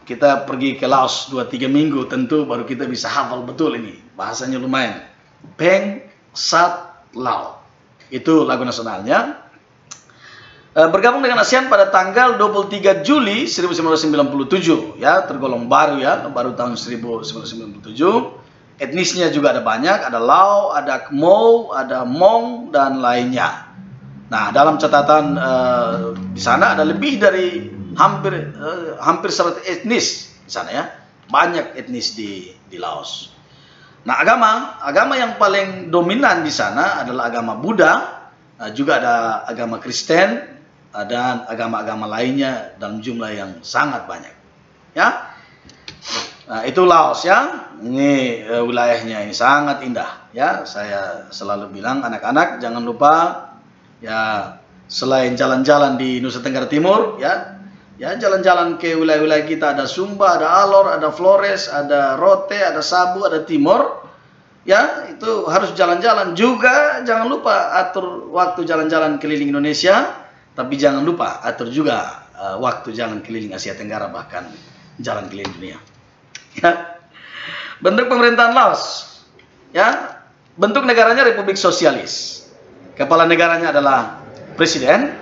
kita pergi ke Laos 2-3 minggu tentu baru kita bisa hafal betul ini. Bahasanya lumayan. Peng Chat Lao. Itu lagu nasionalnya. Bergabung dengan ASEAN pada tanggal 23 Juli 1997, ya, tergolong baru, ya, baru tahun 1997. Etnisnya juga ada banyak, ada Lao, ada Khmer, ada Hmong, dan lainnya. Nah, dalam catatan di sana ada lebih dari hampir 100 etnis di sana, ya. Banyak etnis di Laos. Nah, agama yang paling dominan di sana adalah agama Buddha, juga ada agama Kristen, dan agama-agama lainnya dalam jumlah yang sangat banyak, ya. Nah, itu Laos, ya. Ini wilayahnya ini sangat indah, ya. Saya selalu bilang anak-anak jangan lupa, ya, selain jalan-jalan di Nusa Tenggara Timur, ya, jalan-jalan ke wilayah-wilayah kita, ada Sumba, ada Alor, ada Flores, ada Rote, ada Sabu, ada Timor, ya. Itu harus jalan-jalan juga. Jangan lupa atur waktu jalan-jalan keliling Indonesia. Tapi jangan lupa atur juga waktu jalan keliling Asia Tenggara, bahkan jalan keliling dunia. Ya. Bentuk pemerintahan Laos, ya. Bentuk negaranya Republik Sosialis. Kepala negaranya adalah presiden.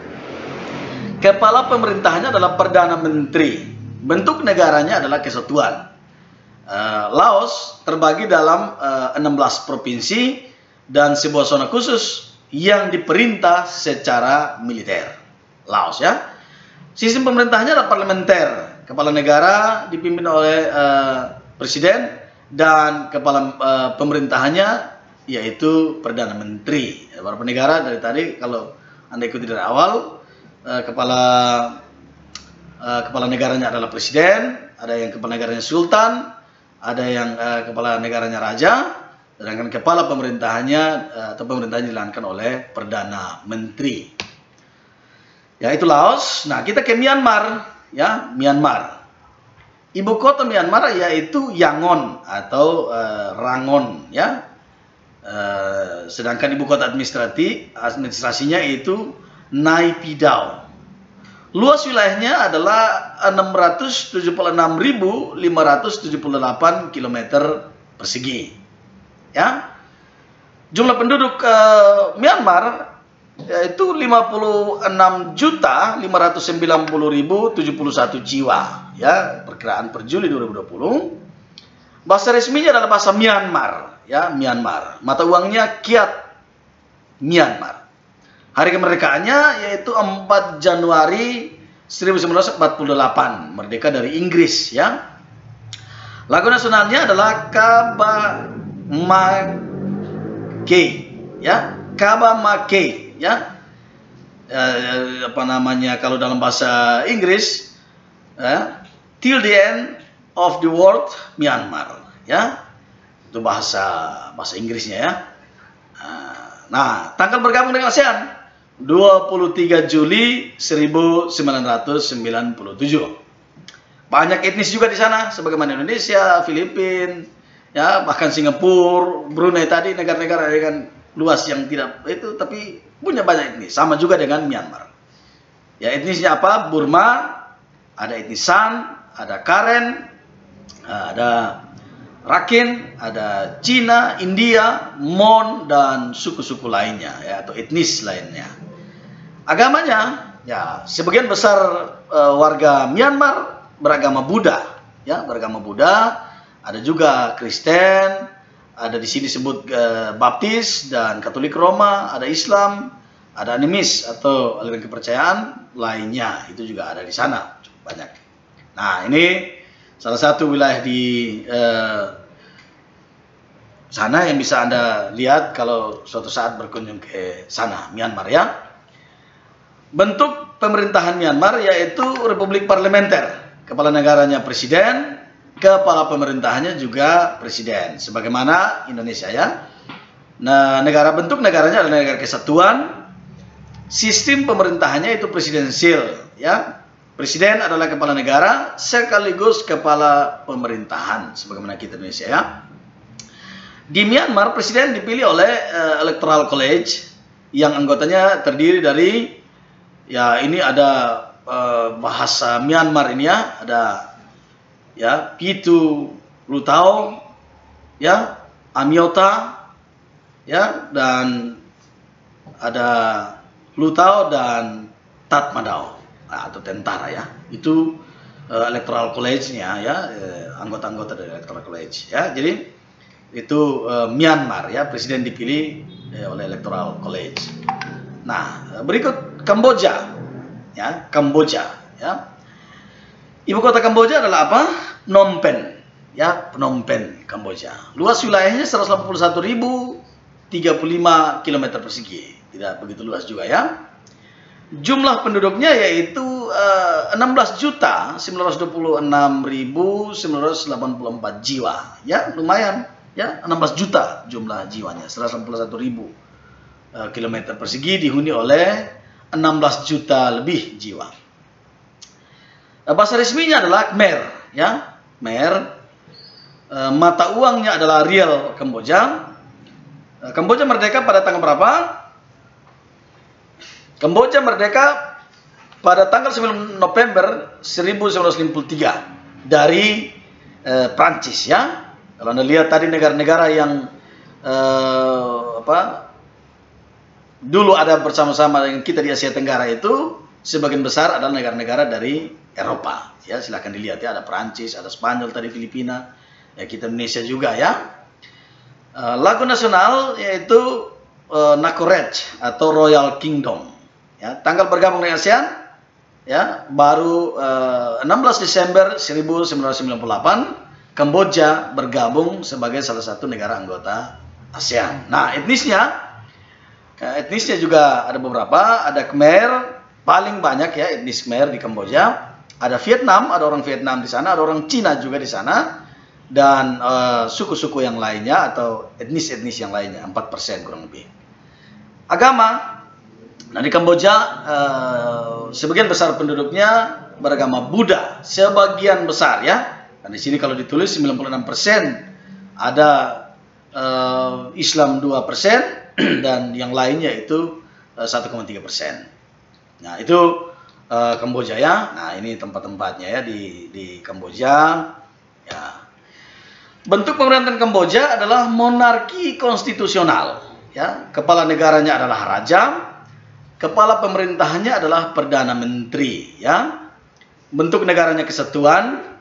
Kepala pemerintahannya adalah perdana menteri. Bentuk negaranya adalah kesatuan. Laos terbagi dalam 16 provinsi dan sebuah zona khusus yang diperintah secara militer. Laos, ya. Sistem pemerintahnya adalah parlementer. Kepala negara dipimpin oleh presiden, dan kepala pemerintahannya yaitu perdana menteri. Beberapa negara dari tadi kalau Anda ikuti dari awal, kepala negaranya adalah presiden, ada yang kepala negaranya sultan, ada yang kepala negaranya raja, sedangkan kepala pemerintahannya atau pemerintahannya dijalankan oleh perdana menteri. Ya, itu Laos. Nah, kita ke Myanmar, ya, Myanmar. Ibu kota Myanmar yaitu Yangon atau Rangon, ya. Sedangkan ibu kota administrasinya itu Naypyidaw. Luas wilayahnya adalah 676.578 km persegi. Ya. Jumlah penduduk Myanmar yaitu 56.590.071 jiwa, ya, perkiraan per Juli 2020. Bahasa resminya adalah bahasa Myanmar, ya, Myanmar. Mata uangnya Kyat Myanmar. Hari kemerdekaannya yaitu 4 Januari 1948, merdeka dari Inggris, ya. Lagu nasionalnya adalah Kabamake, ya, Kabamake, ya. Apa namanya kalau dalam bahasa Inggris, ya, Till the End of the World Myanmar, ya. Itu bahasa Inggrisnya, ya. Nah, tanggal bergabung dengan ASEAN 23 Juli 1997. Banyak etnis juga di sana, sebagaimana Indonesia, Filipina, ya, bahkan Singapura, Brunei tadi, negara-negara dengan luas yang tidak itu, tapi punya banyak etnis. Sama juga dengan Myanmar. Ya, etnisnya apa? Burma, ada etnis San, ada Karen, ada Rakhine, ada Cina, India, Mon, dan suku-suku lainnya, ya, atau etnis lainnya. Agamanya, ya, sebagian besar warga Myanmar beragama Buddha, ya, beragama Buddha. Ada juga Kristen, ada di sini disebut Baptis dan Katolik Roma, ada Islam, ada animis atau aliran kepercayaan lainnya, itu juga ada di sana, cukup banyak. Nah, ini salah satu wilayah di sana yang bisa Anda lihat kalau suatu saat berkunjung ke sana, Myanmar, ya. Bentuk pemerintahan Myanmar yaitu republik parlementer. Kepala negaranya presiden, kepala pemerintahannya juga presiden. Sebagaimana Indonesia, ya. Nah, bentuk negaranya adalah negara kesatuan. Sistem pemerintahannya itu presidensial, ya. Presiden adalah kepala negara sekaligus kepala pemerintahan, sebagaimana kita Indonesia, ya. Di Myanmar, presiden dipilih oleh Electoral College yang anggotanya terdiri dari, ya, ini ada bahasa Myanmar ini, ya, ada, ya, Pitu Lutao, ya, Amyota, ya, dan ada Lutao dan Tatmadaw, atau tentara, ya. Itu Electoral College-nya, ya, anggota-anggota dari Electoral College, ya. Jadi itu Myanmar, ya, presiden dipilih oleh Electoral College. Nah, berikut Kamboja, ya, Kamboja, ya. Ibu kota Kamboja adalah apa? Phnom Penh, ya, Phnom Penh, Kamboja. Luas wilayahnya 181.035 km persegi, tidak begitu luas juga, ya. Jumlah penduduknya yaitu 16.926.984 jiwa, ya, lumayan, ya, 16 juta jumlah jiwanya, 181.000 km persegi dihuni oleh 16 juta lebih jiwa. Bahasa resminya adalah Khmer, ya, Khmer. Mata uangnya adalah riel Kamboja. Kamboja merdeka pada tanggal berapa? Kamboja merdeka pada tanggal 9 November 1953 dari Prancis, ya. Kalau Anda lihat tadi negara-negara yang dulu ada bersama-sama dengan kita di Asia Tenggara itu sebagian besar adalah negara-negara dari Eropa, ya. Silahkan dilihat, ya, ada Prancis, ada Spanyol tadi, Filipina, ya, kita Indonesia juga, ya. Lagu nasional yaitu Nakorech atau Royal Kingdom, ya. Tanggal bergabung dengan ASEAN, ya, baru 16 Desember 1998 Kamboja bergabung sebagai salah satu negara anggota ASEAN. Nah, etnisnya juga ada beberapa, ada Khmer, paling banyak, ya, etnis Khmer di Kamboja. Ada Vietnam, ada orang Vietnam di sana, ada orang Cina juga di sana, dan suku-suku yang lainnya atau etnis-etnis yang lainnya, 4% kurang lebih. Agama, nah, di Kamboja sebagian besar penduduknya beragama Buddha, sebagian besar, ya. Dan di sini kalau ditulis 96% ada Islam 2% dan yang lainnya itu 1,3%. Nah, itu Kamboja, ya. Nah, ini tempat-tempatnya, ya, di Kamboja, ya. Bentuk pemerintahan Kamboja adalah monarki konstitusional, ya. Kepala negaranya adalah raja. kepala pemerintahannya adalah Perdana Menteri, ya. Bentuk negaranya kesatuan.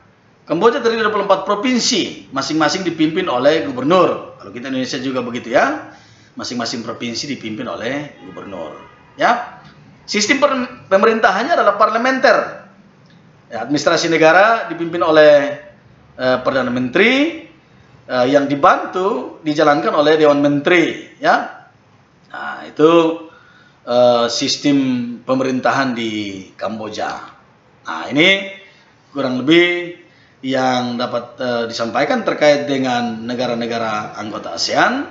Kamboja terdiri dari 24 provinsi, masing-masing dipimpin oleh gubernur. Kalau kita Indonesia juga begitu, ya. Masing-masing provinsi dipimpin oleh gubernur, ya. Sistem pemerintahannya adalah parlementer. Ya, administrasi negara dipimpin oleh Perdana Menteri yang dijalankan oleh Dewan Menteri, ya. Nah, itu sistem pemerintahan di Kamboja. Nah, ini kurang lebih yang dapat disampaikan terkait dengan negara-negara anggota ASEAN.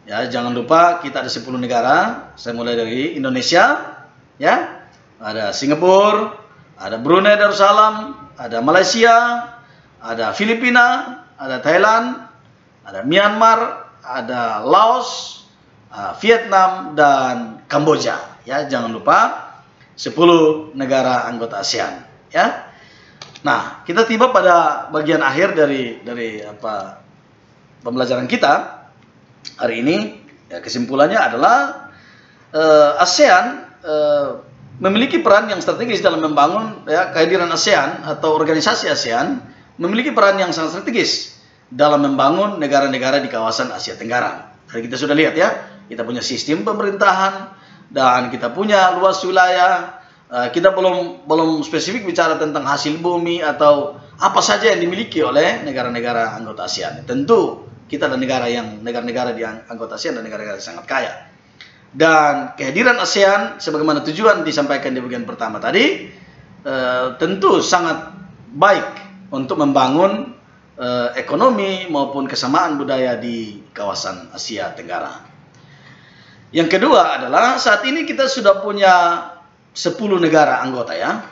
Ya, jangan lupa kita ada 10 negara. Saya mulai dari Indonesia, ya. Ada Singapura, ada Brunei Darussalam, ada Malaysia, ada Filipina, ada Thailand, ada Myanmar, ada Laos, Vietnam, dan Kamboja. Ya, jangan lupa 10 negara anggota ASEAN. Ya. Nah, kita tiba pada bagian akhir dari pembelajaran kita hari ini. Ya, kesimpulannya adalah ASEAN memiliki peran yang strategis dalam membangun, ya, kehadiran ASEAN atau organisasi ASEAN memiliki peran yang sangat strategis dalam membangun negara-negara di kawasan Asia Tenggara. Tadi kita sudah lihat, ya, kita punya sistem pemerintahan dan kita punya luas wilayah. Kita belum spesifik bicara tentang hasil bumi atau apa saja yang dimiliki oleh negara-negara anggota ASEAN. Tentu kita adalah negara-negara di anggota ASEAN dan negara-negara yang sangat kaya. Dan kehadiran ASEAN sebagaimana tujuan disampaikan di bagian pertama tadi, tentu sangat baik untuk membangun ekonomi maupun kesamaan budaya di kawasan Asia Tenggara. Yang kedua adalah saat ini kita sudah punya 10 negara anggota, ya.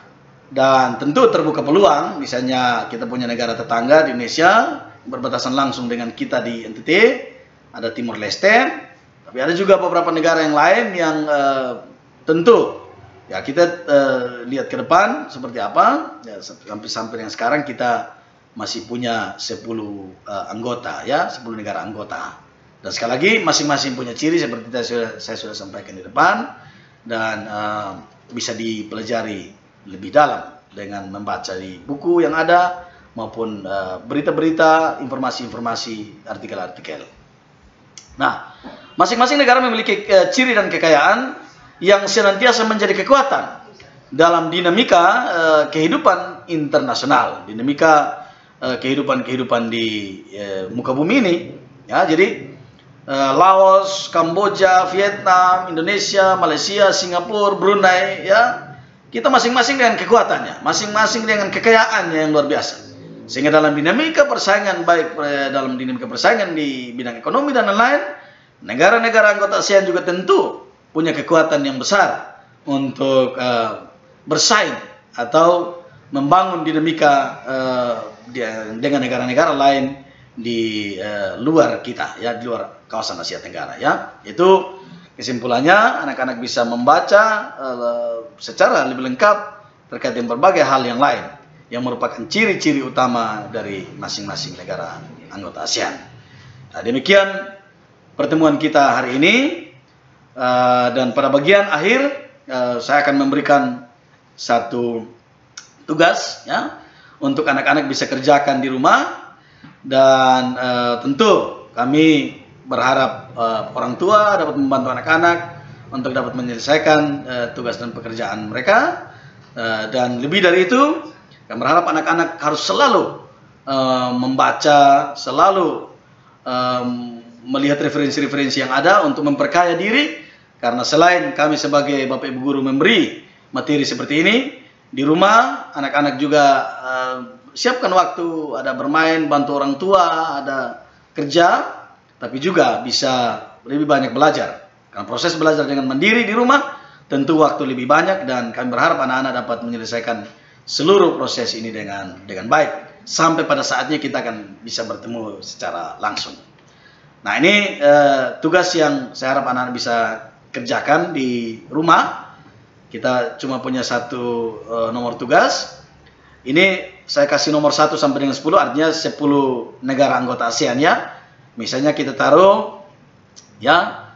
Dan tentu terbuka peluang, misalnya kita punya negara tetangga di Indonesia berbatasan langsung dengan kita di NTT, ada Timor Leste. Tapi ada juga beberapa negara yang lain yang tentu, ya, kita lihat ke depan seperti apa. Ya, sampai yang sekarang kita masih punya 10 anggota, ya, 10 negara anggota. Dan sekali lagi masing-masing punya ciri seperti saya sudah sampaikan di depan, dan bisa dipelajari lebih dalam dengan membaca di buku yang ada maupun berita-berita, informasi-informasi, artikel-artikel. Nah, masing-masing negara memiliki ciri dan kekayaan yang senantiasa menjadi kekuatan dalam dinamika kehidupan internasional, dinamika kehidupan di muka bumi ini. Ya, jadi Laos, Kamboja, Vietnam, Indonesia, Malaysia, Singapura, Brunei, ya, kita masing-masing dengan kekuatannya, masing-masing dengan kekayaannya yang luar biasa. Sehingga dalam dinamika persaingan, baik dalam dinamika persaingan di bidang ekonomi dan lain-lain, negara-negara anggota ASEAN juga tentu punya kekuatan yang besar untuk bersaing atau membangun dinamika dengan negara-negara lain di luar kita, ya, di luar kawasan Asia Tenggara, ya. Itu kesimpulannya, anak-anak bisa membaca secara lebih lengkap terkait dengan berbagai hal yang lain yang merupakan ciri-ciri utama dari masing-masing negara anggota ASEAN. Nah, demikian pertemuan kita hari ini, dan pada bagian akhir saya akan memberikan satu tugas, ya, untuk anak-anak bisa kerjakan di rumah. Dan tentu kami berharap orang tua dapat membantu anak-anak untuk dapat menyelesaikan tugas dan pekerjaan mereka. Dan lebih dari itu, kami berharap anak-anak harus selalu membaca, selalu melihat referensi-referensi yang ada untuk memperkaya diri. Karena selain kami sebagai Bapak Ibu Guru memberi materi seperti ini, di rumah anak-anak juga siapkan waktu, ada bermain, bantu orang tua, ada kerja, tapi juga bisa lebih banyak belajar. Karena proses belajar dengan mandiri di rumah tentu waktu lebih banyak, dan kami berharap anak-anak dapat menyelesaikan seluruh proses ini dengan baik. Sampai pada saatnya kita akan bisa bertemu secara langsung. Nah, ini tugas yang saya harap anak-anak bisa kerjakan di rumah. Kita cuma punya satu nomor tugas. Ini saya kasih nomor 1 sampai dengan 10, artinya 10 negara anggota ASEAN, ya. Misalnya kita taruh, ya,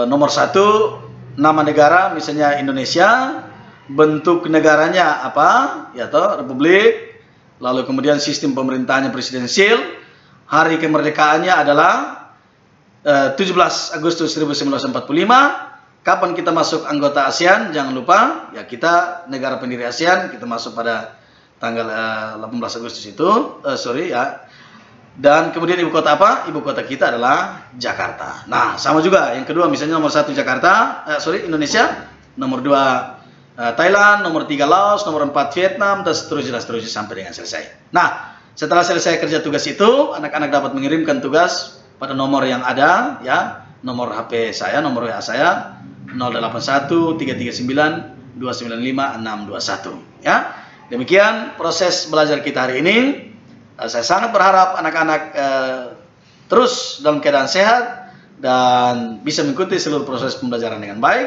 nomor 1 nama negara misalnya Indonesia, bentuk negaranya apa, ya toh, republik, lalu kemudian sistem pemerintahnya presidensial, hari kemerdekaannya adalah 17 Agustus 1945. Kapan kita masuk anggota ASEAN? Jangan lupa, ya kita negara pendiri ASEAN, kita masuk pada tanggal 18 Agustus itu, ya. Dan kemudian ibu kota apa? Ibu kota kita adalah Jakarta. Nah, sama juga. Yang kedua misalnya nomor 1 Jakarta, Indonesia, nomor 2 Thailand, nomor 3 Laos, nomor 4 Vietnam, dan seterusnya sampai dengan selesai. Nah, setelah selesai kerja tugas itu, anak-anak dapat mengirimkan tugas pada nomor yang ada, ya, nomor HP saya, nomor WA saya 081 339 295 621, ya. Demikian proses belajar kita hari ini. Saya sangat berharap anak-anak terus dalam keadaan sehat dan bisa mengikuti seluruh proses pembelajaran dengan baik.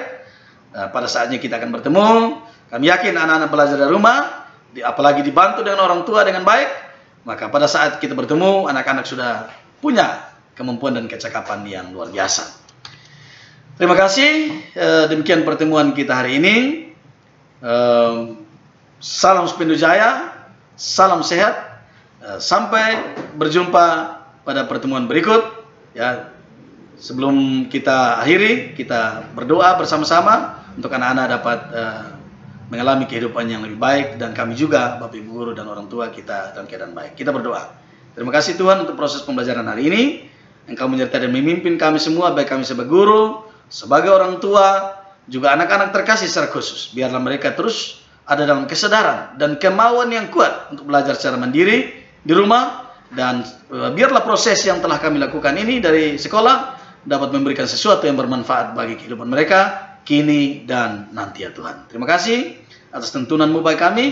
Pada saatnya kita akan bertemu. Kami yakin anak-anak belajar dari rumah, apalagi dibantu dengan orang tua dengan baik, maka pada saat kita bertemu, anak-anak sudah punya kemampuan dan kecakapan yang luar biasa. Terima kasih. Demikian pertemuan kita hari ini. Salam Supindo Jaya, salam sehat. Sampai berjumpa pada pertemuan berikut, ya. Sebelum kita akhiri, kita berdoa bersama-sama untuk anak-anak dapat mengalami kehidupan yang lebih baik, dan kami juga, Bapak Ibu Guru dan orang tua kita dalam keadaan baik. Kita berdoa. Terima kasih Tuhan untuk proses pembelajaran hari ini. Engkau menyertai dan memimpin kami semua, baik kami sebagai guru, sebagai orang tua, juga anak-anak terkasih secara khusus. Biarlah mereka terus ada dalam kesadaran dan kemauan yang kuat untuk belajar secara mandiri di rumah, dan biarlah proses yang telah kami lakukan ini dari sekolah dapat memberikan sesuatu yang bermanfaat bagi kehidupan mereka kini dan nanti, ya Tuhan. Terima kasih atas tuntunan-Mu bagi kami,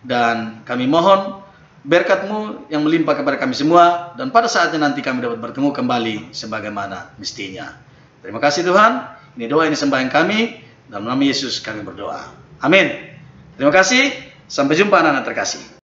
dan kami mohon berkat-Mu yang melimpah kepada kami semua, dan pada saatnya nanti kami dapat bertemu kembali sebagaimana mestinya. Terima kasih Tuhan. Ini doa, ini sembahyang kami, dalam nama Yesus kami berdoa. Amin. Terima kasih. Sampai jumpa anak-anak terkasih.